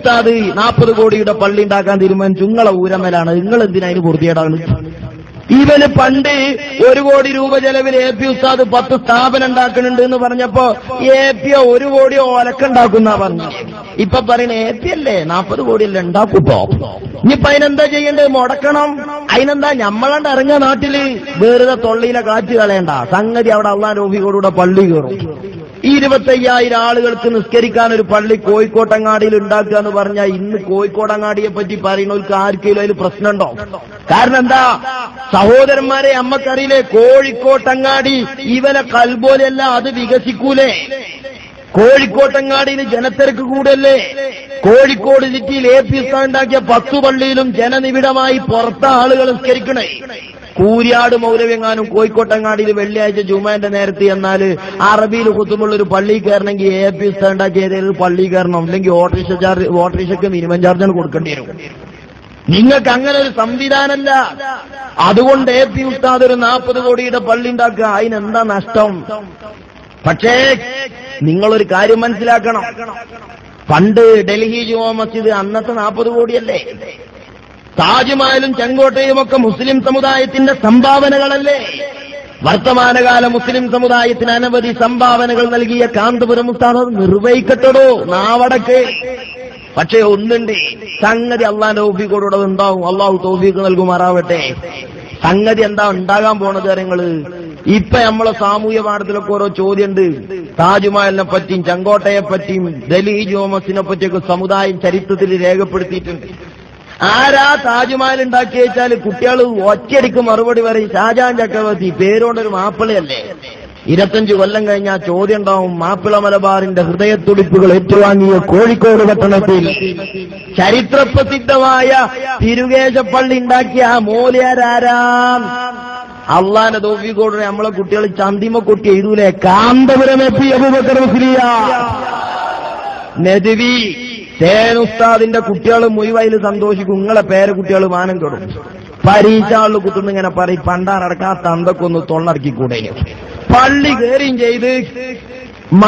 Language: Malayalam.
ഉസ്താദ് 40 കോടിയുടെ പള്ളി ഉണ്ടാക്കാൻ തീരുമാനിച്ചു. നിങ്ങളെ ഊരമലാണ്, നിങ്ങൾ എന്തിനാ അതിന് പൂർത്തിയേടാണ്? ഇവന് പണ്ട് 1 കോടി രൂപ ചെലവിൽ AP ഉസ്താദ് 10 സ്ഥാപനം ഉണ്ടാക്കുന്നുണ്ട് എന്ന് പറഞ്ഞപ്പോ AP 1 കോടിയോ ഒലക്കുണ്ടാക്കുന്ന പറഞ്ഞു. ഇപ്പൊ പറയുന്ന AP അല്ലേ 40 കോടിയല്ലേ ഉണ്ടാക്കൂട്ടോ. ഇനിയിപ്പൊ അതിനെന്താ ചെയ്യേണ്ടത്? മുടക്കണം. അതിനെന്താ ഞമ്മളണ്ട് ഇറങ്ങിയ നാട്ടില് വെറുതെ തൊള്ളിയിലെ കാറ്റ് കളയണ്ട. സംഗതി അവിടെ അള്ളാന്റെ ഓഫീസോടുകൂടെ പള്ളി കയറും. 25,000 ആളുകൾക്ക് നിസ്കരിക്കാൻ ഒരു പള്ളി കോഴിക്കോട്ടങ്ങാടിയിൽ ഉണ്ടാക്കുക എന്ന് പറഞ്ഞാൽ ഇന്ന് കോഴിക്കോടങ്ങാടിയെ പറ്റി പറയുന്നവർക്ക് ആർക്കെങ്കിലും അതിൽ പ്രശ്നമുണ്ടോ? കാരണം എന്താ സഹോദരന്മാരെ, അമ്മക്കറിയില്ലേ, കോഴിക്കോട്ടങ്ങാടി ഇവനെ കൽബോലല്ല, അത് വികസിക്കൂലേ? കോഴിക്കോട്ടങ്ങാടിയിൽ ജനത്തിരക്ക് കൂടല്ലേ? കോഴിക്കോട് സിറ്റിയിൽ AP ഉസ്താദ് ഉണ്ടാക്കിയ 10 പള്ളിയിലും ജനനിബിഡമായി പുറത്തെ ആളുകൾ നിസ്കരിക്കണേ. കൂരിയാട് മൗലവ്യങ്ങാനും കോഴിക്കോട്ടങ്ങാടിയിൽ വെള്ളിയാഴ്ച ജുമാന്റെ നേരത്തെ എന്നാല് അറബിയിൽ കുത്തുമുള്ളൊരു പള്ളി കയറണമെങ്കിൽ AP ഉസ്താദ് ഉണ്ടാക്കിയ ഏതെങ്കിലും പള്ളി കയറണം, അല്ലെങ്കിൽ ഓട്ടോറിക്ഷക്ക് മിനിമം ചാർജാണ് കൊടുക്കേണ്ടി വരും. നിങ്ങൾക്ക് അങ്ങനെ ഒരു സംവിധാനമല്ല. അതുകൊണ്ട് AP ഉസ്താദ് ഒരു 40 കോടിയുടെ പള്ളി ഉണ്ടാക്കുക, അതിനെന്താ നഷ്ടം? പക്ഷേ നിങ്ങളൊരു കാര്യം മനസ്സിലാക്കണം, പണ്ട് ഡൽഹി ജുമാ മസ്ജിദ് അന്നത്തെ 40 കോടിയല്ലേ? താജ്മഹലും ചെങ്കോട്ടയും ഒക്കെ മുസ്ലിം സമുദായത്തിന്റെ സംഭാവനകളല്ലേ? വർത്തമാനകാല മുസ്ലിം സമുദായത്തിന് അനവധി സംഭാവനകൾ നൽകിയ കാന്തപുരം ഉസ്താദ് നിർവഹിക്കട്ടോ നാവടക്ക്. പക്ഷേ ഒന്നുണ്ട്, സംഗതി അള്ളാന്റെ തൗഫീഖോടുകൂടെ ഉണ്ടാവും. അള്ളാഹു തൗഫീഖ് നൽകുമാറാവട്ടെ. സംഗതി എന്താ ഉണ്ടാകാൻ പോണത് കാര്യങ്ങള്? ഇപ്പൊ നമ്മളെ സാമൂഹ്യ പാഠത്തിലൊക്കെ ഓരോ ചോദ്യമുണ്ട്. താജ്മഹലിനെ പറ്റിയും ചെങ്കോട്ടയെ പറ്റിയും ഡൽഹി ജുമാ മസ്ജിദിനെ പറ്റിയൊക്കെ സമുദായം ചരിത്രത്തിൽ രേഖപ്പെടുത്തിയിട്ടുണ്ട്. ആരാ താജ്മഹൽ ഉണ്ടാക്കി വെച്ചാൽ കുട്ടികൾ ഒറ്റയടിക്ക് മറുപടി പറയും ഷാജഹാൻ ചക്രവർത്തി, പേരോണ്ടൊരു മാപ്പിളയല്ലേ. 25 കൊല്ലം കഴിഞ്ഞാൽ ചോദ്യം ഉണ്ടാവും, മാപ്പിള മലബാറിന്റെ ഹൃദയത്തുടിപ്പുകൾ ഏറ്റുവാങ്ങിയ കോഴിക്കോട് പട്ടണത്തിൽ ചരിത്രപ്രസിദ്ധമായ തിരുകേശപ്പള്ളി ഉണ്ടാക്കിയ ആ മോലിയാരാം? അള്ളാന്റെ തൗഫീഖോടെ നമ്മളെ കുട്ടികൾ ചന്തിമ കൊട്ടി എഴുതൂലേ, കാന്തപുരം AP അബൂബക്കർ മുസ്ലിയ നദവി തേനുസ്താദിന്റെ കുട്ടികൾ മുഴുവയിൽ സന്തോഷിക്കും. നിങ്ങളെ പേര് കുട്ടികൾ മാനം കെടും. പരീക്ഷകളിൽ കുത്തുന്ന ഇങ്ങനെ പറയും, പണ്ടാറടക്കാ തന്തക്കൊന്ന് തൊള്ളടക്കിക്കൂടെ. പള്ളി കയറിയും ചെയ്ത്